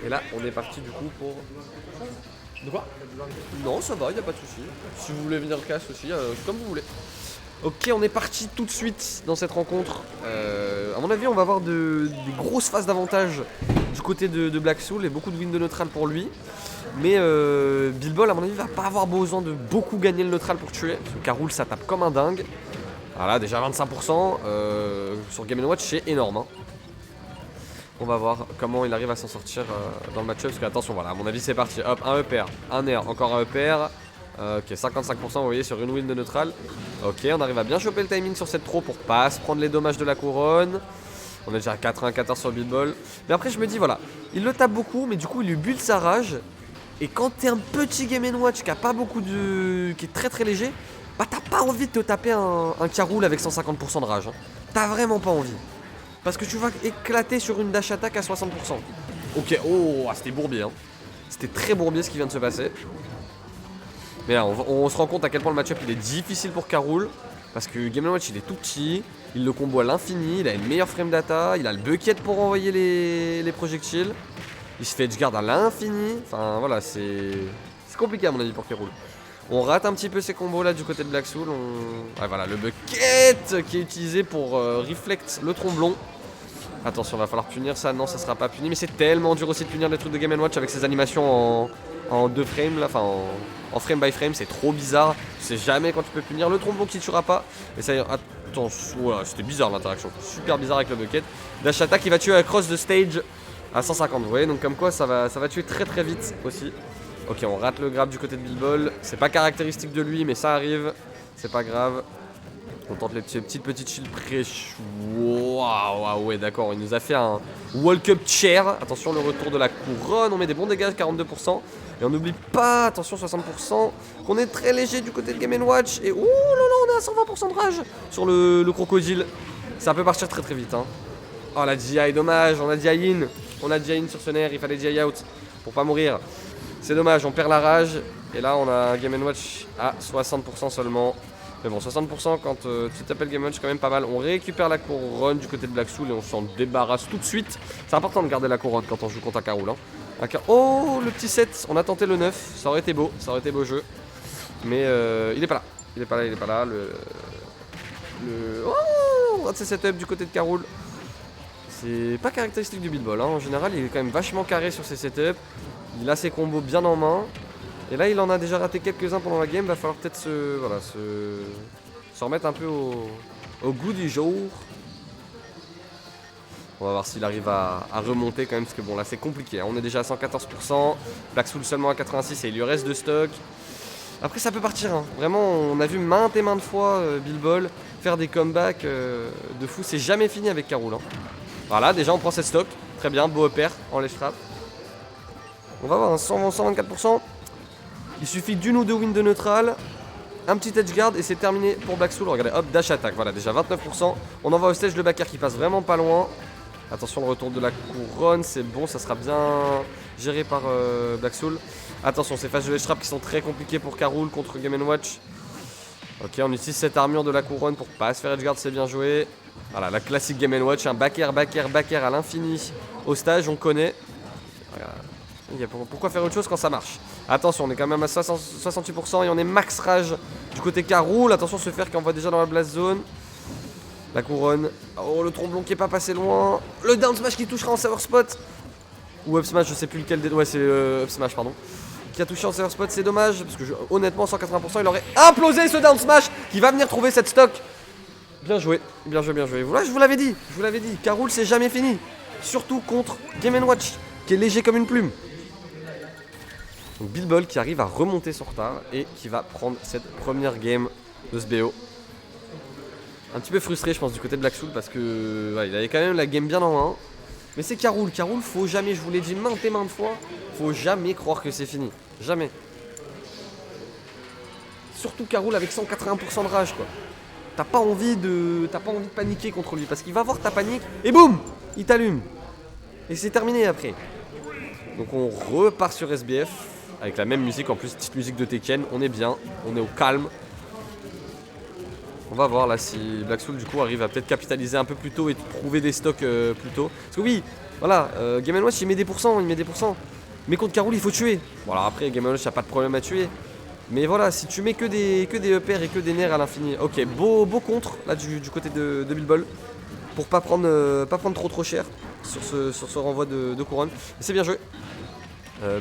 Et là, on est parti du coup pour... De quoi? Non, ça va, y a pas de souci. Si vous voulez venir cash aussi, comme vous voulez. Ok, on est parti tout de suite dans cette rencontre. À mon avis, on va avoir des grosses phases d'avantage du côté de Black Soul et beaucoup de win de neutral pour lui. Mais Bilbol, à mon avis, va pas avoir besoin de beaucoup gagner le neutral pour tuer. Parce que Karoul, ça tape comme un dingue. Voilà, déjà 25% sur Game & Watch, c'est énorme. Hein. On va voir comment il arrive à s'en sortir dans le match-up. Parce que attention, voilà, à mon avis, c'est parti. Hop, un EPR, un air, encore un EPR. Ok, 55%, vous voyez, sur une win de neutral. Ok, on arrive à bien choper le timing sur cette throw pour pas se prendre les dommages de la couronne. On est déjà à 94 sur Bilbol. Mais après, je me dis, voilà, il le tape beaucoup, mais du coup, il lui bulle sa rage. Et quand t'es un petit Game & Watch qui a pas beaucoup de... qui est très très léger, bah t'as pas envie de te taper un Karoul avec 150% de rage. Hein. T'as vraiment pas envie. Parce que tu vas éclater sur une dash attack à 60%. Ok, oh, c'était bourbier. Hein. C'était très bourbier ce qui vient de se passer. Mais là, on se rend compte à quel point le match-up il est difficile pour Karoul. Parce que Game & Watch il est tout petit, il le combo à l'infini, il a une meilleure frame data, il a le bucket pour envoyer les projectiles. Il se fait edgeguard à l'infini. Enfin voilà, c'est compliqué à mon avis pour Karoul. On rate un petit peu ces combos là du côté de Black Soul. Ouais, voilà, le bucket qui est utilisé pour reflect le tromblon. Attention, va falloir punir ça. Non, ça sera pas puni. Mais c'est tellement dur aussi de punir les trucs de Game & Watch avec ces animations en 2 frames là. Enfin, en frame by frame, c'est trop bizarre. Tu sais jamais quand tu peux punir le tromblon qui tuera pas. Et ça, attention, voilà, c'était bizarre l'interaction. Super bizarre avec le bucket. Dash attack qui va tuer across the stage à 150. Vous voyez, donc comme quoi ça va tuer très très vite aussi. Ok, on rate le grab du côté de Bilbol. C'est pas caractéristique de lui, mais ça arrive. C'est pas grave. On tente les petites shield pré. Waouh, ouais, d'accord. Il nous a fait un walk-up chair. Attention, le retour de la couronne. On met des bons dégâts, 42%. Et on n'oublie pas, attention, 60%. Qu'on est très léger du côté de Game & Watch. Et oh là là, on est à 120% de rage sur le crocodile. Ça peut partir très très vite. Hein. Oh, la GI, dommage. On a DI in. On a DI in sur ce nerf. Il fallait DI out pour pas mourir. C'est dommage, on perd la rage. Et là, on a Game & Watch à 60% seulement. Mais bon, 60% quand tu t'appelles Game & Watch, quand même pas mal. On récupère la couronne du côté de Black Soul et on s'en débarrasse tout de suite. C'est important de garder la couronne quand on joue contre un Karoul. Hein. Oh, le petit 7. On a tenté le 9. Ça aurait été beau. Ça aurait été beau jeu. Mais il est pas là. Il est pas là. Oh, c'est setup du côté de Karoul. C'est pas caractéristique du Bilbol. Hein. En général, il est quand même vachement carré sur ses setups. Il a ses combos bien en main. Et là, il en a déjà raté quelques-uns pendant la game. Va falloir peut-être se remettre un peu au goût du jour. On va voir s'il arrive à remonter quand même. Parce que bon, là, c'est compliqué. Hein. On est déjà à 114%. Black Soul seulement à 86 et il lui reste de stock. Après, ça peut partir. Hein. Vraiment, on a vu maintes et maintes fois Bilbol faire des comebacks de fou. C'est jamais fini avec Karoul. Hein. Voilà, déjà, on prend cette stock. Très bien, beau upper en lèche trap. On va avoir un 124%. Il suffit d'une ou deux wins de neutral, un petit edgeguard et c'est terminé pour Black Soul. Regardez, hop, dash attack, voilà, déjà 29%. On envoie au stage le backer qui passe vraiment pas loin. Attention, le retour de la couronne, c'est bon, ça sera bien géré par Black Soul. Attention, ces phases de ledge trap qui sont très compliquées pour Karoul contre Game & Watch. Ok, on utilise cette armure de la couronne pour pas se faire edgeguard, c'est bien joué. Voilà, la classique Game & Watch, un backer à l'infini au stage, on connaît. Voilà. Pourquoi faire autre chose quand ça marche? Attention, on est quand même à 68% et on est max rage du côté Karoul. Attention, se faire qui envoie déjà dans la blast zone. La couronne. Oh, le tromblon qui est pas passé loin. Le down smash qui touchera en saver spot. Ou up smash, je sais plus lequel des... Ouais, c'est up smash, pardon. Qui a touché en saver spot, c'est dommage. Parce que honnêtement, 180%, il aurait implosé ce down smash qui va venir trouver cette stock. Bien joué, bien joué, bien joué. Voilà, je vous l'avais dit. Karoul, c'est jamais fini. Surtout contre Game & Watch, qui est léger comme une plume. Donc Bilbol qui arrive à remonter son retard et qui va prendre cette première game de ce BO. Un petit peu frustré je pense du côté de Black Soul parce que ouais, il avait quand même la game bien en main. Mais c'est Karoul, faut jamais, je vous l'ai dit maintes et maintes fois, faut jamais croire que c'est fini. Jamais. Surtout Karoul avec 180% de rage quoi. T'as pas envie de paniquer contre lui parce qu'il va voir ta panique et boum, il t'allume. Et c'est terminé après. Donc on repart sur SBF. Avec la même musique, en plus, petite musique de Tekken, on est bien, on est au calme. On va voir là si Black Soul du coup arrive à peut-être capitaliser un peu plus tôt et trouver des stocks plus tôt. Parce que oui, Voilà, Game & Watch il met des pourcents, Mais contre Caroul il faut tuer. Voilà, après Game & Watch il n'y a pas de problème à tuer. Mais voilà, si tu mets que des EPR et que des nerfs à l'infini. Ok, beau contre là du côté de Bilbol. Pour pas prendre trop cher sur ce renvoi de couronne. Et c'est bien joué.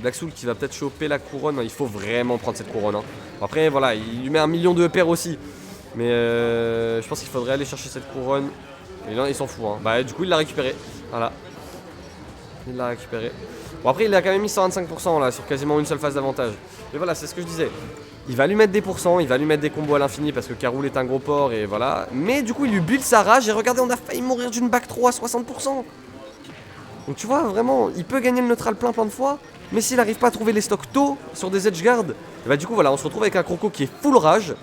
Black Soul qui va peut-être choper la couronne. Il faut vraiment prendre cette couronne. Hein. Bon, après, voilà, il lui met 1 million de EPR aussi. Mais je pense qu'il faudrait aller chercher cette couronne. Et là, il s'en fout. Hein. Bah, du coup, il l'a récupéré. Voilà. Il l'a récupéré. Bon, après, il a quand même mis 125% là, sur quasiment une seule phase d'avantage. Mais voilà, c'est ce que je disais. Il va lui mettre des pourcents, il va lui mettre des combos à l'infini parce que Caroul est un gros porc et voilà. Mais du coup, il lui build sa rage. Et regardez, on a failli mourir d'une back 3 à 60%. Donc tu vois, vraiment, il peut gagner le neutral plein de fois. Mais s'il n'arrive pas à trouver les stocks tôt sur des edge guards, et bah du coup, voilà, on se retrouve avec un croco qui est full rage.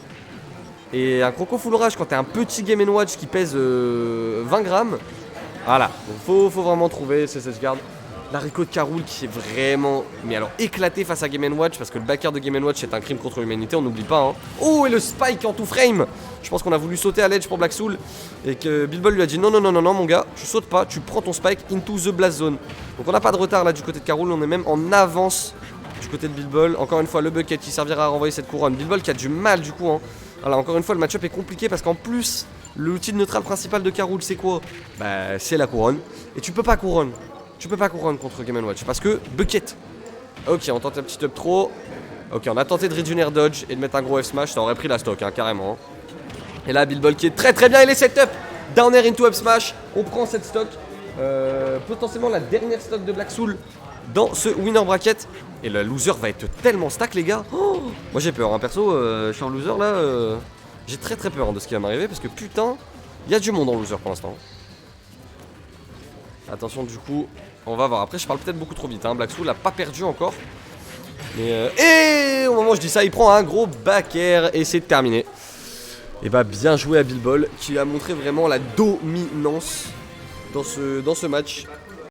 Et un croco full rage, quand t'es un petit Game & Watch qui pèse 20 grammes, voilà, donc faut vraiment trouver ces edge guards. L'haricot de Caroul qui est vraiment, mais alors éclaté face à Game & Watch, parce que le backer de Game & Watch est un crime contre l'humanité, on n'oublie pas. Hein. Oh, et le spike en tout frame. Je pense qu'on a voulu sauter à l'edge pour Black Soul, et que Bilbol lui a dit non mon gars, tu sautes pas, tu prends ton spike into the blast zone. Donc on n'a pas de retard là du côté de Caroul, on est même en avance du côté de Bilbol. Encore une fois, le bucket qui servira à renvoyer cette couronne. Bilbol qui a du mal du coup. Hein. Alors encore une fois, le match-up est compliqué parce qu'en plus, l'outil de neutral principal de Caroul, c'est quoi? Bah, c'est la couronne. Et tu peux pas couronne. Tu peux pas couronne contre Game & Watch parce que bucket. Ok, on tente un petit up throw. Ok, on a tenté de réduire air dodge et de mettre un gros F smash. Ça aurait pris la stock, hein, carrément. Et là, Bilbol qui est très bien. Il est setup. Down air into up smash. On prend cette stock. Potentiellement la dernière stock de Black Soul dans ce winner bracket. Et le loser va être tellement stack, les gars. Oh, moi j'ai peur, hein. Perso, je suis en loser là. J'ai très peur de ce qui va m'arriver parce que putain, il y a du monde en loser pour l'instant. Attention, du coup, on va voir. Après, je parle peut-être beaucoup trop vite. Hein. Black Soul n'a pas perdu encore. Mais et au moment où je dis ça, il prend un gros back air et c'est terminé. Et bah, bien joué à Bilbol qui a montré vraiment la dominance dans ce match.